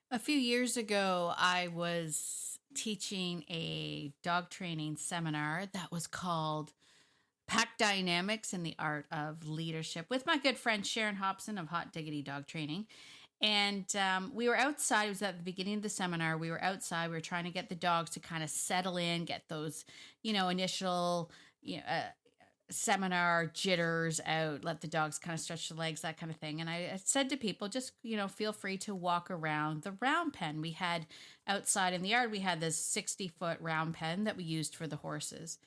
A few years ago, I was teaching a dog training seminar that was called Pack Dynamics and the Art of Leadership with my good friend Sharon Hobson of Hot Diggity Dog Training. And we were outside. It was at the beginning of the seminar. We were outside. We were trying to get the dogs to kind of settle in, get those, initial, you know, uh, seminar jitters out, let the dogs kind of stretch the legs, that kind of thing. And I said to people, just, feel free to walk around the round pen. We had outside in the yard, we had this 60-foot round pen that we used for the horses.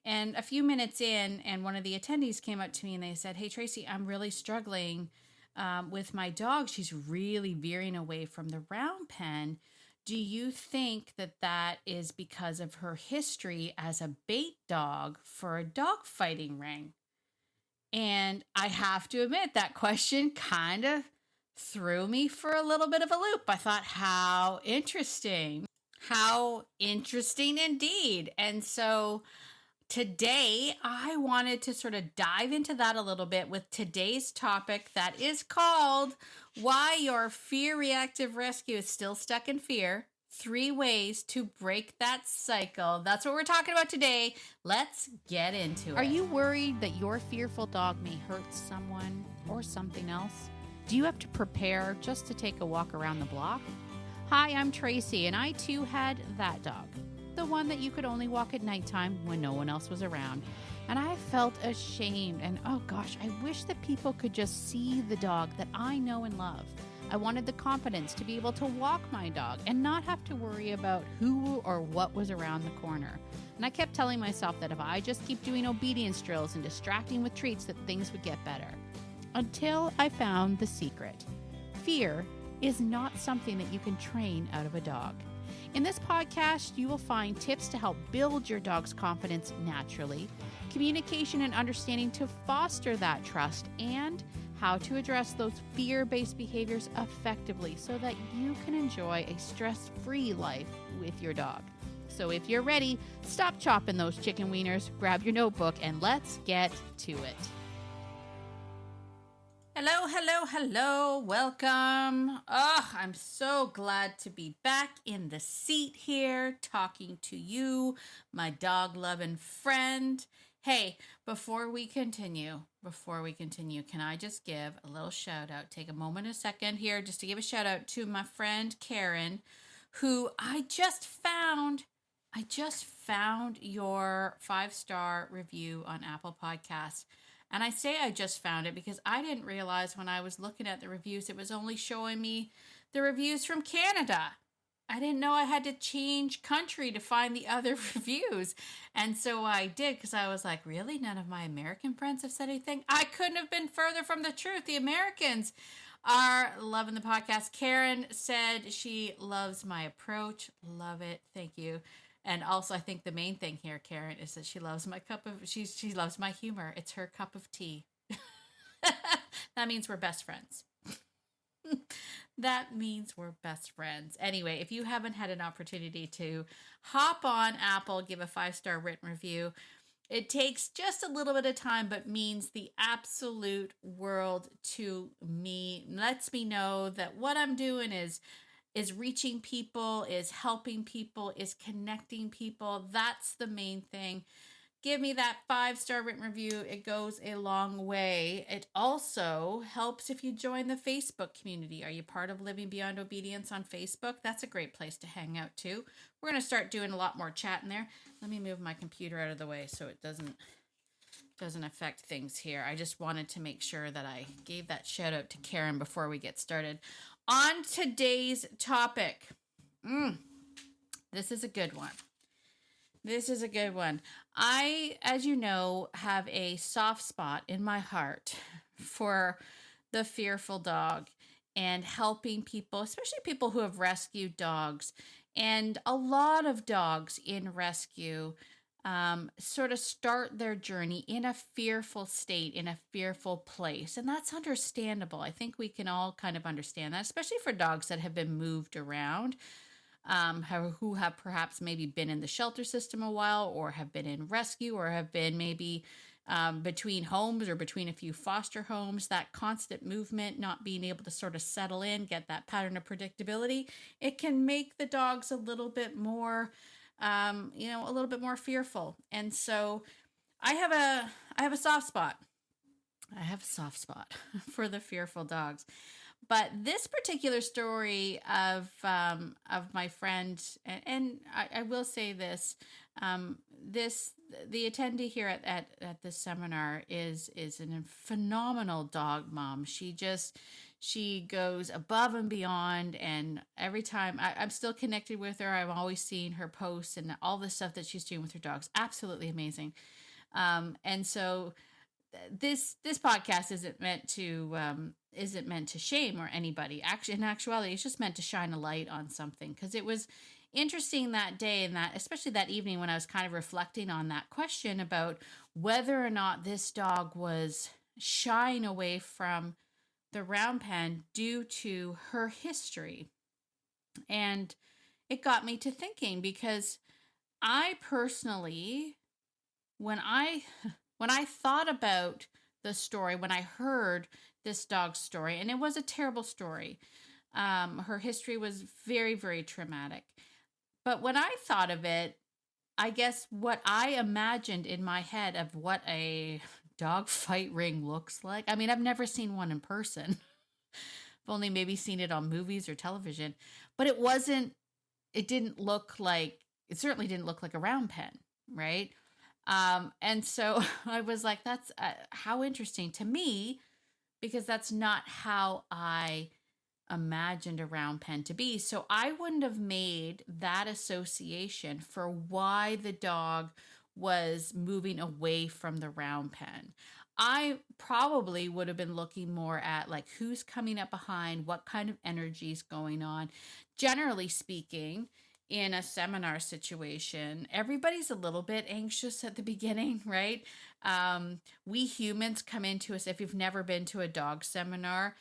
And a few minutes in, and one of the attendees came up to me and they said, "Hey, Tracy, I'm really struggling with my dog. She's really veering away from the round pen. Do you think that that is because of her history as a bait dog for a dog fighting ring?" And I have to admit, that question kind of threw me for a little bit of a loop. I thought, how interesting. How interesting indeed. And so today, I wanted to sort of dive into that a little bit with today's topic that is called Why Your Fear-Reactive Rescue is Still Stuck in Fear. 3 ways to break that cycle. That's what we're talking about today. Let's get into it. Are you worried that your fearful dog may hurt someone or something else? Do you have to prepare just to take a walk around the block? Hi, I'm Tracy, and I too had that dog. The one that you could only walk at nighttime when no one else was around. And I felt ashamed, and oh gosh, I wish that people could just see the dog that I know and love. I wanted the confidence to be able to walk my dog and not have to worry about who or what was around the corner. And I kept telling myself that if I just keep doing obedience drills and distracting with treats, that things would get better. Until I found the secret. Fear is not something that you can train out of a dog. In this podcast, you will find tips to help build your dog's confidence naturally, communication and understanding to foster that trust, and how to address those fear-based behaviors effectively so that you can enjoy a stress-free life with your dog. So if you're ready, stop chopping those chicken wieners, grab your notebook, and let's get to it. Hello, hello, hello. Welcome. Oh, I'm so glad to be back in the seat here talking to you, my dog-loving friend. Hey, before we continue, can I just give a little shout out? Take a second here just to give a shout out to my friend Karen, who I just found your 5-star review on Apple Podcasts. And I say I just found it because I didn't realize when I was looking at the reviews, it was only showing me the reviews from Canada. I didn't know I had to change country to find the other reviews. And so I did, because I was like, really? None of my American friends have said anything? I couldn't have been further from the truth. The Americans are loving the podcast. Karen said she loves my approach. Love it. Thank you. And also, I think the main thing here, Karen, is that she loves my she loves my humor. It's her cup of tea. That means we're best friends. That means we're best friends. Anyway, if you haven't had an opportunity to hop on Apple, give a 5-star written review, it takes just a little bit of time, but means the absolute world to me. Lets me know that what I'm doing is reaching people, is helping people, is connecting people. That's the main thing. Give me that 5-star written review. It goes a long way. It also helps if you join the Facebook community. Are you part of Living Beyond Obedience on Facebook? That's a great place to hang out too. We're going to start doing a lot more chat in there. Let me move my computer out of the way so it doesn't affect things here. I just wanted to make sure that I gave that shout out to Karen before we get started. On today's topic, this is a good one. I, as you know, have a soft spot in my heart for the fearful dog and helping people, especially people who have rescued dogs. And a lot of dogs in rescue sort of start their journey in a fearful state, in a fearful place. And that's understandable. I think we can all kind of understand that, especially for dogs that have been moved around, who have perhaps maybe been in the shelter system a while, or have been in rescue, or have been maybe between homes or between a few foster homes, that constant movement, not being able to sort of settle in, get that pattern of predictability, it can make the dogs a little bit more, a little bit more fearful. And so I have a soft spot. I have a soft spot for the fearful dogs. But this particular story of my friend, and I will say this, the attendee here at this seminar is a phenomenal dog mom. She goes above and beyond, and every time I'm still connected with her. I'm always seeing her posts and all the stuff that she's doing with her dogs. Absolutely amazing. And so this podcast isn't meant to shame or anybody. Actually, in actuality, it's just meant to shine a light on something, because it was interesting that day, and that especially that evening when I was kind of reflecting on that question about whether or not this dog was shying away from the round pen due to her history. And it got me to thinking, because I personally, when I thought about the story, when I heard this dog's story, and it was a terrible story, her history was very, very traumatic. But when I thought of it, I guess what I imagined in my head of what a dog fight ring looks like. I mean, I've never seen one in person. I've only maybe seen it on movies or television, but it certainly didn't look like a round pen, right? And so I was like, that's how interesting to me, because that's not how I imagined a round pen to be. So I wouldn't have made that association for why the dog was moving away from the round pen. I probably would have been looking more at like who's coming up behind, what kind of energy is going on. Generally speaking, in a seminar situation, everybody's a little bit anxious at the beginning, right? We humans come into us, if you've never been to a dog seminar,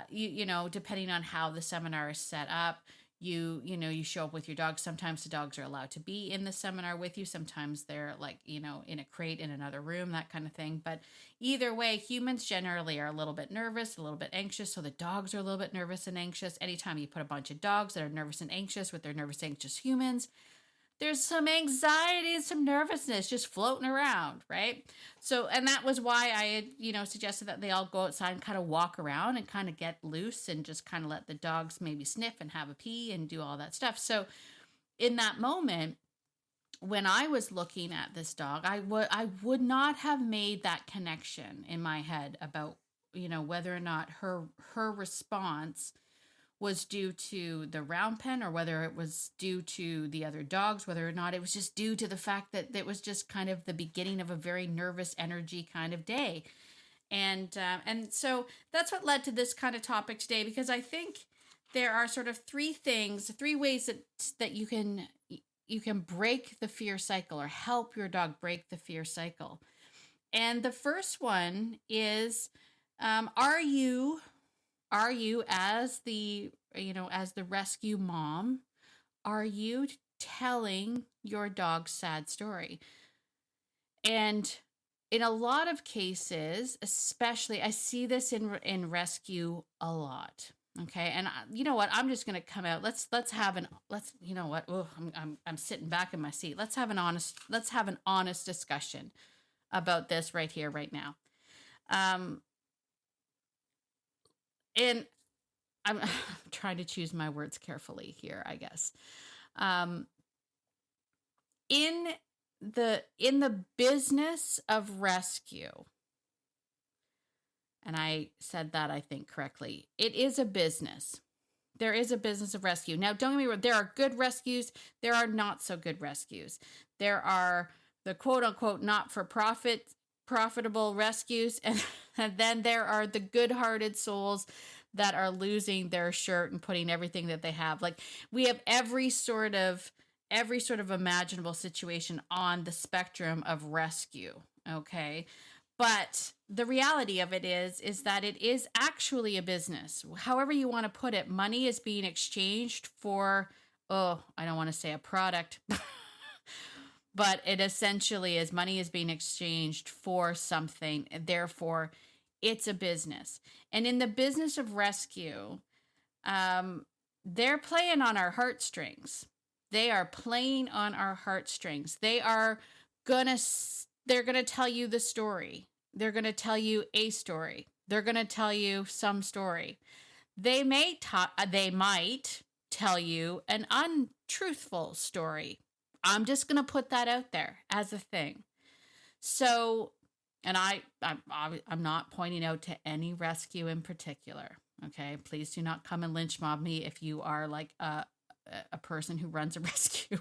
you know, depending on how the seminar is set up, you show up with your dog. Sometimes the dogs are allowed to be in the seminar with you. Sometimes they're like, in a crate in another room, that kind of thing. But either way, humans generally are a little bit nervous, a little bit anxious. So the dogs are a little bit nervous and anxious. Anytime you put a bunch of dogs that are nervous and anxious with their nervous, anxious humans, there's some anxiety and some nervousness just floating around, right? So, and that was why I had, suggested that they all go outside and kind of walk around and kind of get loose and just kind of let the dogs maybe sniff and have a pee and do all that stuff. So in that moment, when I was looking at this dog, I would not have made that connection in my head about, whether or not her response was due to the round pen, or whether it was due to the other dogs, whether or not it was just due to the fact that it was just kind of the beginning of a very nervous energy kind of day. And so that's what led to this kind of topic today, because I think there are sort of three ways that you can break the fear cycle, or help your dog break the fear cycle. And the first one is, are you as the rescue mom, are you telling your dog's sad story? And in a lot of cases, especially, I see this in rescue a lot. Okay. And you know what? I'm just going to come out. I'm sitting back in my seat. Let's have an honest discussion about this right here, right now. And I'm trying to choose my words carefully here, I guess. In the business of rescue, and I said that, I think, correctly, it is a business. There is a business of rescue. Now, don't get me wrong, there are good rescues. There are not so good rescues. There are the quote-unquote profitable rescues, and then there are the good-hearted souls that are losing their shirt and putting everything that they have. Like, we have every sort of imaginable situation on the spectrum of rescue, okay? But the reality of it is that it is actually a business. However you want to put it, money is being exchanged for, I don't want to say a product, but it essentially is money is being exchanged for something. Therefore, it's a business. And in the business of rescue, they're playing on our heartstrings. They are playing on our heartstrings. Gonna they're gonna tell you the story. They're gonna tell you a story. They're gonna tell you some story. They might tell you an untruthful story. I'm just gonna put that out there as a thing. So, and I'm not pointing out to any rescue in particular. Okay, please do not come and lynch mob me if you are like a person who runs a rescue.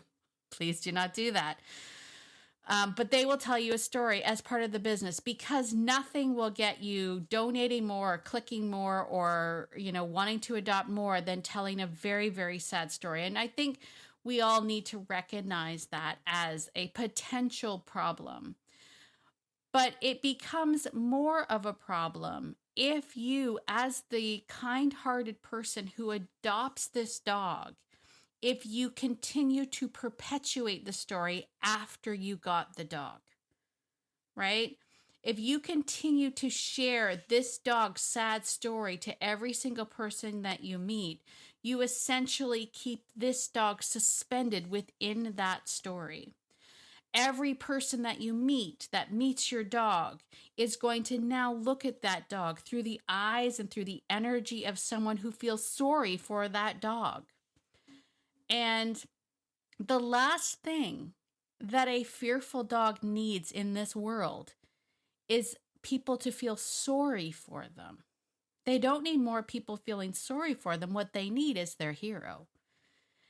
Please do not do that. But they will tell you a story as part of the business, because nothing will get you donating more, or clicking more, or, wanting to adopt more than telling a very, very sad story. And I think we all need to recognize that as a potential problem. But it becomes more of a problem if you, as the kind-hearted person who adopts this dog, if you continue to perpetuate the story after you got the dog, right? If you continue to share this dog's sad story to every single person that you meet, you essentially keep this dog suspended within that story. Every person that you meet that meets your dog is going to now look at that dog through the eyes and through the energy of someone who feels sorry for that dog. And the last thing that a fearful dog needs in this world is people to feel sorry for them. They don't need more people feeling sorry for them. What they need is their hero.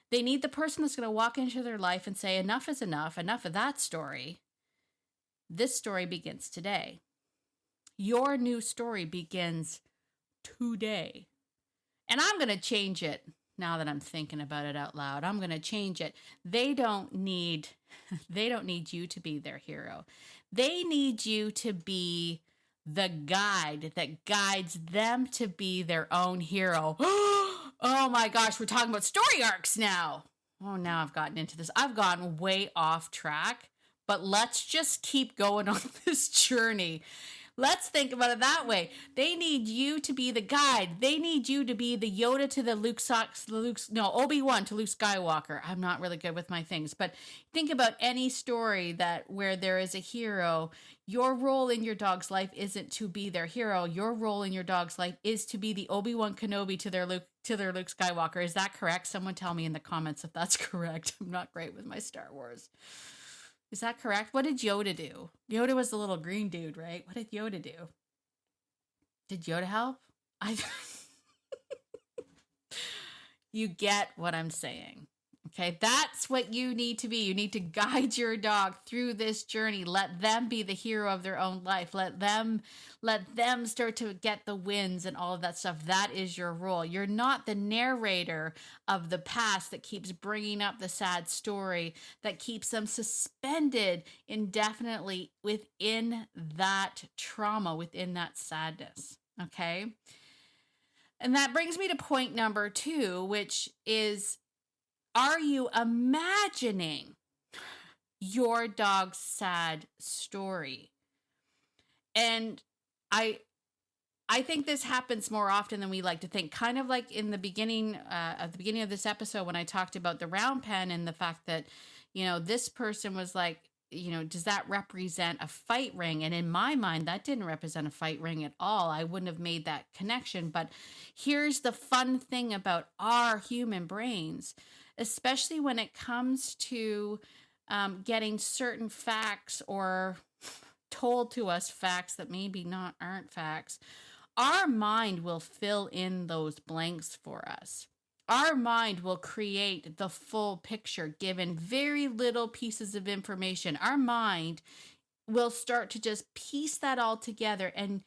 They need the person that's going to walk into their life and say, enough is enough of that story. This story begins today. Your new story begins today. And I'm going to change it now that I'm thinking about it out loud. I'm going to change it. They don't need you to be their hero. They need you to be the guide that guides them to be their own hero. Oh my gosh, we're talking about story arcs now. Oh, now I've gotten into this. I've gotten way off track, but let's just keep going on this journey. Let's think about it that way. They need you to be the guide. They need you to be the Yoda to the Obi-Wan to Luke Skywalker. I'm not really good with my things, but think about any story where there is a hero. Your role in your dog's life isn't to be their hero. Your role in your dog's life is to be the Obi-Wan Kenobi to their Luke Skywalker. Is that correct? Someone tell me in the comments if that's correct. I'm not great with my Star Wars. Is that correct? What did Yoda do? Yoda was the little green dude, right? What did Yoda do? Did Yoda help? You get what I'm saying. Okay, that's what you need to be. You need to guide your dog through this journey. Let them be the hero of their own life. Let them start to get the wins and all of that stuff. That is your role. You're not the narrator of the past that keeps bringing up the sad story, that keeps them suspended indefinitely within that trauma, within that sadness. Okay? And that brings me to point number 2, which is, are you imagining your dog's sad story? And I think this happens more often than we like to think. Kind of like in the beginning of this episode when I talked about the round pen and the fact that, this person was like, does that represent a fight ring? And in my mind, that didn't represent a fight ring at all. I wouldn't have made that connection. But here's the fun thing about our human brains, especially when it comes to getting certain facts or told to us facts that maybe aren't facts. Our mind will fill in those blanks for us. Our mind will create the full picture given very little pieces of information. Our mind will start to just piece that all together and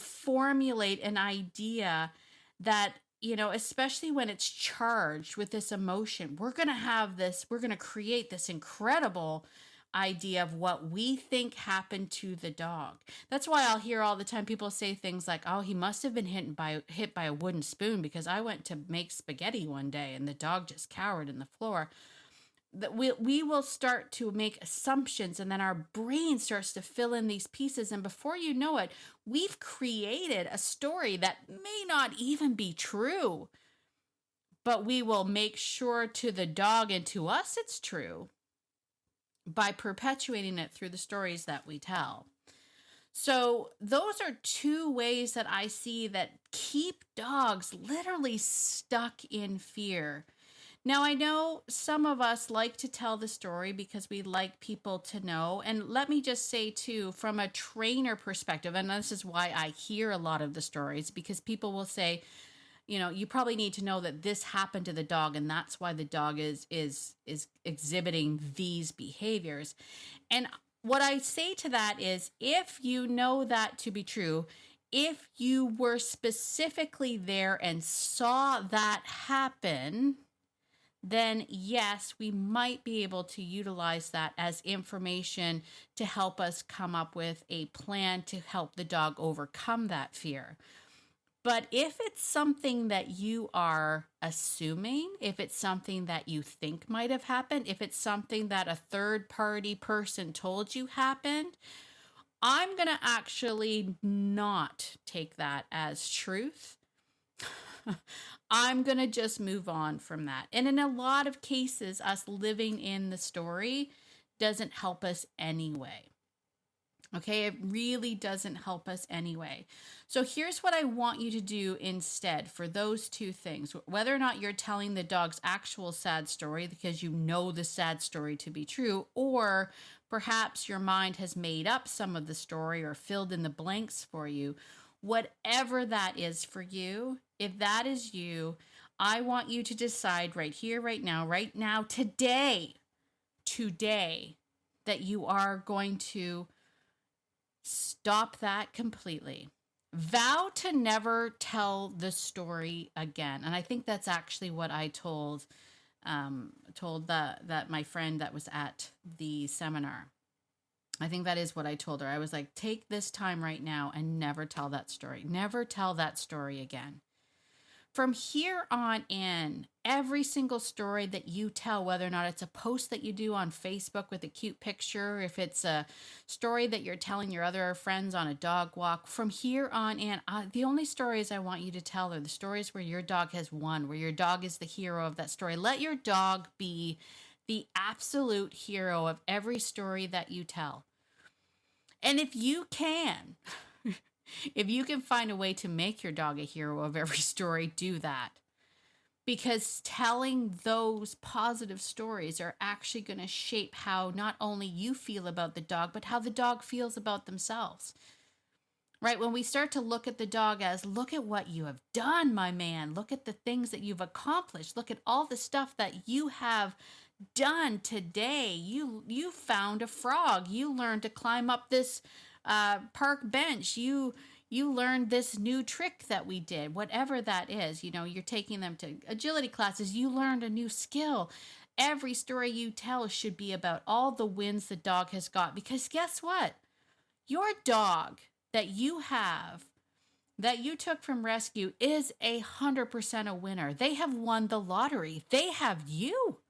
formulate an idea that, especially when it's charged with this emotion, we're going to create this incredible idea of what we think happened to the dog. That's why I'll hear all the time people say things like, oh, he must have been hit by a wooden spoon because I went to make spaghetti one day and the dog just cowered in the floor. that we will start to make assumptions, and then our brain starts to fill in these pieces, and before you know it, we've created a story that may not even be true, but we will make sure to the dog and to us it's true by perpetuating it through the stories that we tell. So those are two ways that I see that keep dogs literally stuck in fear. Now, I know some of us like to tell the story because we like people to know. And let me just say, too, from a trainer perspective, and this is why I hear a lot of the stories, because people will say, you probably need to know that this happened to the dog, and that's why the dog is exhibiting these behaviors. And what I say to that is, if you know that to be true, if you were specifically there and saw that happen, then yes, we might be able to utilize that as information to help us come up with a plan to help the dog overcome that fear. But if it's something that you are assuming, if it's something that you think might have happened, if it's something that a third party person told you happened, I'm going to actually not take that as truth. I'm going to just move on from that. And in a lot of cases, us living in the story doesn't help us anyway. Okay, it really doesn't help us anyway. So here's what I want you to do instead for those two things. Whether or not you're telling the dog's actual sad story because you know the sad story to be true, or perhaps your mind has made up some of the story or filled in the blanks for you. Whatever that is for you, if that is you, I want you to decide right here, right now, today, that you are going to stop that completely. Vow to never tell the story again. And I think that's actually what I told that my friend that was at the seminar. I think that is what I told her. I was like, take this time right now and never tell that story. Never tell that story again. From here on in, every single story that you tell, whether or not it's a post that you do on Facebook with a cute picture, if it's a story that you're telling your other friends on a dog walk, from here on in, the only stories I want you to tell are the stories where your dog has won, where your dog is the hero of that story. Let your dog be the absolute hero of every story that you tell. And if you can, if you can find a way to make your dog a hero of every story, do that. Because telling those positive stories are actually going to shape how not only you feel about the dog, but how the dog feels about themselves. Right? When we start to look at the dog as, look at what you have done, my man. Look at the things that you've accomplished. Look at all the stuff that you have done today. You found a frog. You learned to climb up this park bench. You learned this new trick that we did, whatever that is. You're taking them to agility classes. You learned a new skill. Every story you tell should be about all the wins the dog has got. Because guess what? Your dog that you have, that you took from rescue, is 100% a winner. They have won the lottery. They have you.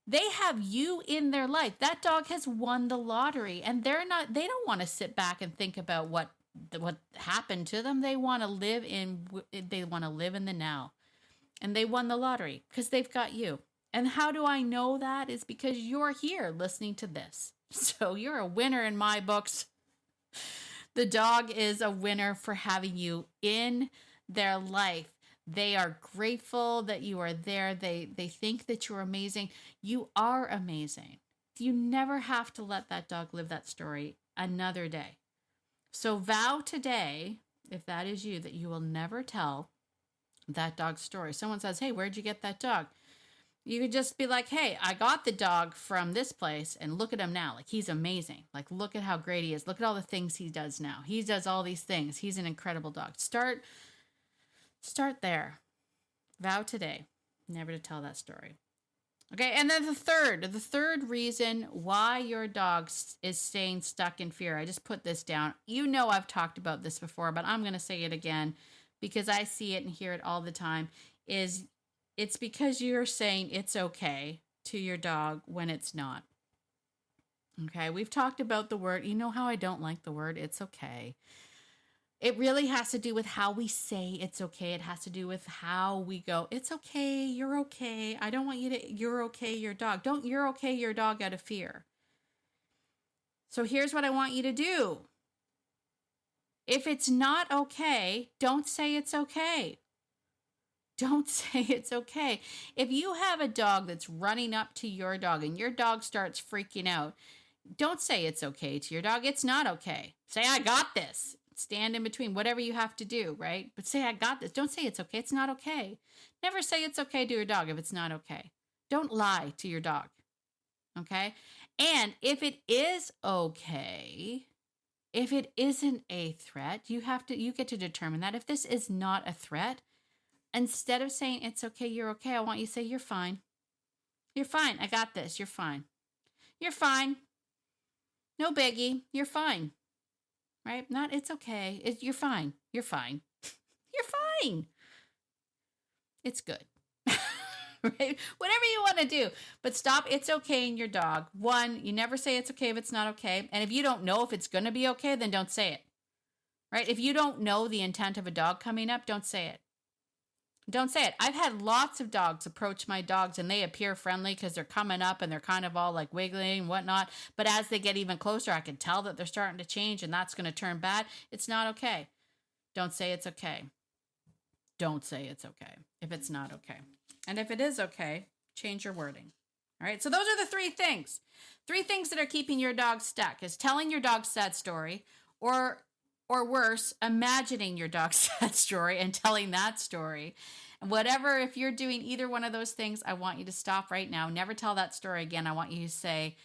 They have you in their life. That dog has won the lottery, and they don't want to sit back and think about what happened to them. They want to live in the now. And they won the lottery because they've got you. And how do I know that? Is because you're here listening to this. So you're a winner in my books. The dog is a winner for having you in their life. They are grateful that you are there. They think that you're amazing. You are amazing. You never have to let that dog live that story another day. So vow today, if that is you, that you will never tell that dog's story. Someone says, hey, where'd you get that dog? You could just be like, hey, I got the dog from this place, and look at him now. Like, he's amazing. Like, look at how great he is. Look at all the things he does now. He does all these things. He's an incredible dog. Start there. Vow today never to tell that story. Okay, and then the third reason why your dog is staying stuck in fear. I just put this down. I've talked about this before, but I'm going to say it again because I see it and hear it all the time, is it's because you're saying it's okay to your dog when it's not. Okay, we've talked about the word. You know how I don't like the word it's okay. It really has to do with how we say it's okay. It has to do with how we go, it's okay, you're okay. I don't want you to, you're okay, your dog. Don't you're okay your dog out of fear. So here's what I want you to do. If it's not okay, don't say it's okay. Don't say it's okay. If you have a dog that's running up to your dog and your dog starts freaking out, don't say it's okay to your dog. It's not okay. Say, I got this. Stand in between, whatever you have to do, right? But say, I got this. Don't say it's okay. It's not okay. Never say it's okay to your dog if it's not okay. Don't lie to your dog, okay? And if it is okay, if it isn't a threat, you get to determine that. If this is not a threat, instead of saying it's okay, you're okay, I want you to say you're fine. You're fine. I got this. You're fine. You're fine. No biggie. You're fine. Right? Not it's okay. You're fine. You're fine. You're fine. It's good. Right? Whatever you want to do. But stop it's okay in your dog. One, you never say it's okay if it's not okay. And if you don't know if it's going to be okay, then don't say it. Right? If you don't know the intent of a dog coming up, don't say it. Don't say it. I've had lots of dogs approach my dogs and they appear friendly because they're coming up and they're kind of all like wiggling and whatnot. But as they get even closer, I can tell that they're starting to change and that's going to turn bad. It's not okay. Don't say it's okay. Don't say it's okay if it's not okay. And if it is okay, change your wording. All right. So those are the three things. Three things that are keeping your dog stuck is telling your dog's sad story or worse, imagining your dog's sad story and telling that story. And whatever, if you're doing either one of those things, I want you to stop right now. Never tell that story again. I want you to say,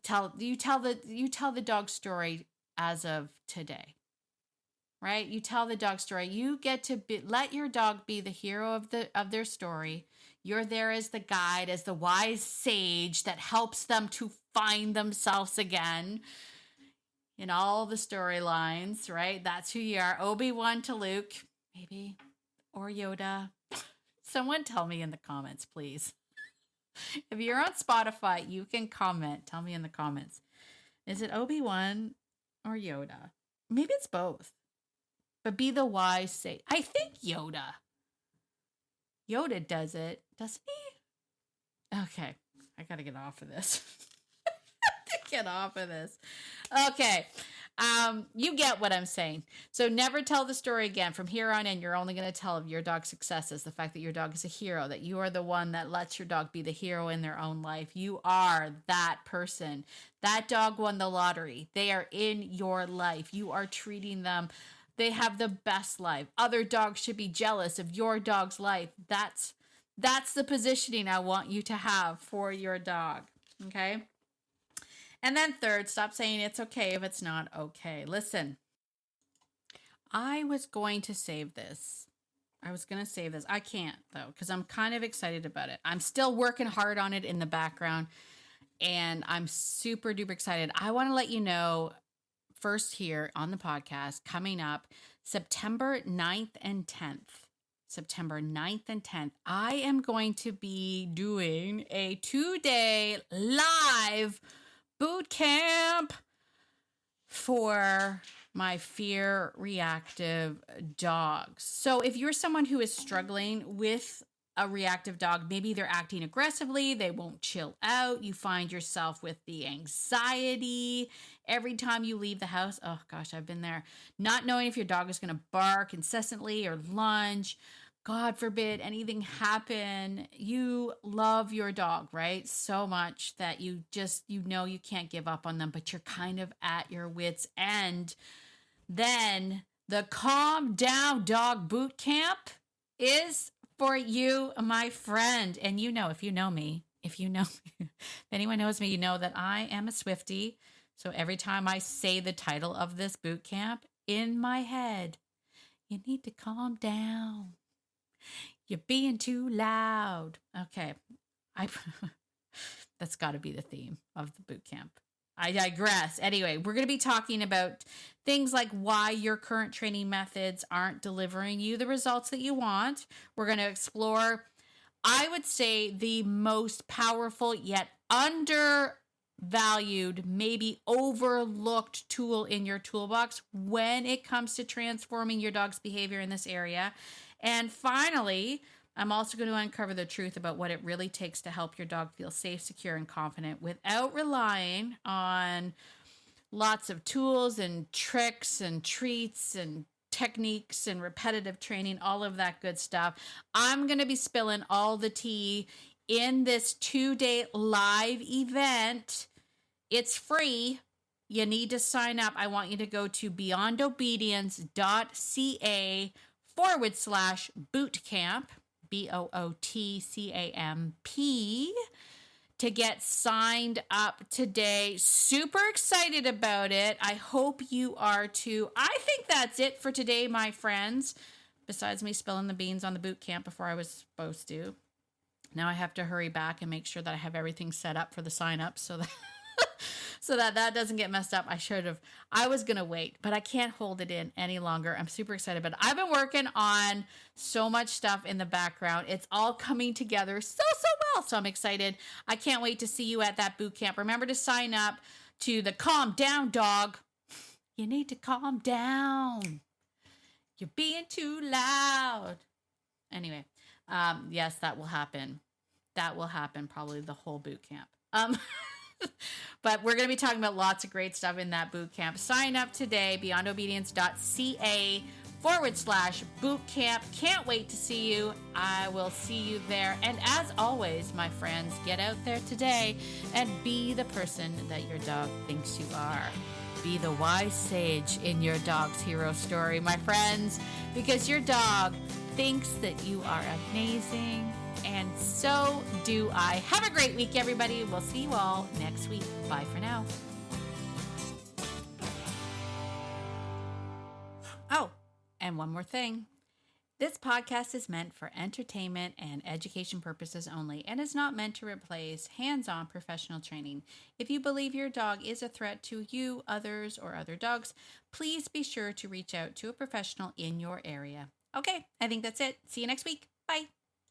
tell the dog story as of today. Right? You tell the dog story. You get to let your dog be the hero of their story. You're there as the guide, as the wise sage that helps them to find themselves again in all the storylines, right? That's who you are. Obi-Wan to Luke, maybe, or Yoda. Someone tell me in the comments, please. If you're on Spotify, you can comment. Tell me in the comments. Is it Obi-Wan or Yoda? Maybe it's both. But be the wise sage. I think Yoda. Yoda does it, doesn't he? Okay, I gotta get off of this. Get off of this. Okay. You get what I'm saying. So never tell the story again. From here on in, you're only going to tell of your dog's successes, the fact that your dog is a hero, that you are the one that lets your dog be the hero in their own life. You are that person. That dog won the lottery. They are in your life. You are treating them. They have the best life. Other dogs should be jealous of your dog's life. That's the positioning I want you to have for your dog. Okay? And then third, stop saying it's okay if it's not okay. Listen, I was going to save this. I can't, though, because I'm kind of excited about it. I'm still working hard on it in the background, and I'm super duper excited. I want to let you know first here on the podcast, coming up September 9th and 10th. September 9th and 10th, I am going to be doing a 2-day live boot camp for my fear-reactive dogs. So if you're someone who is struggling with a reactive dog, maybe they're acting aggressively, they won't chill out, you find yourself with the anxiety every time you leave the house. Oh gosh, I've been there. Not knowing if your dog is going to bark incessantly or lunge. God forbid anything happen. You love your dog, right? So much that you can't give up on them, but you're kind of at your wit's end. Then the Calm Down Dog Boot Camp is for you, my friend. And if you know me, if anyone knows me, you know that I am a Swiftie. So every time I say the title of this boot camp in my head, you need to calm down. You're being too loud. Okay. That's got to be the theme of the boot camp. I digress. Anyway, we're going to be talking about things like why your current training methods aren't delivering you the results that you want. We're going to explore I would say the most powerful yet undervalued, maybe overlooked tool in your toolbox when it comes to transforming your dog's behavior in this area. And finally, I'm also going to uncover the truth about what it really takes to help your dog feel safe, secure, and confident without relying on lots of tools and tricks and treats and techniques and repetitive training, all of that good stuff. I'm going to be spilling all the tea in this 2-day live event. It's free. You need to sign up. I want you to go to beyondobedience.ca/bootcamp, BOOTCAMP, to get signed up today. Super excited about it. I hope you are too. I think that's it for today, my friends. Besides me spilling the beans on the boot camp before I was supposed to. Now I have to hurry back and make sure that I have everything set up for the sign up so that that doesn't get messed up. I was going to wait, but I can't hold it in any longer. I'm super excited, but I've been working on so much stuff in the background. It's all coming together so well. So I'm excited. I can't wait to see you at that boot camp. Remember to sign up to the Calm Down Dog. You need to calm down. You're being too loud. Anyway, yes, that will happen. That will happen probably the whole boot camp. But we're going to be talking about lots of great stuff in that boot camp. Sign up today, beyondobedience.ca/bootcamp. Can't wait to see you. I will see you there. And as always, my friends, get out there today and be the person that your dog thinks you are. Be the wise sage in your dog's hero story, my friends, because your dog thinks that you are amazing. And so do I. Have a great week, everybody. We'll see you all next week. Bye for now. Oh, and one more thing. This podcast is meant for entertainment and education purposes only and is not meant to replace hands-on professional training. If you believe your dog is a threat to you, others, or other dogs, please be sure to reach out to a professional in your area. Okay, I think that's it. See you next week. Bye.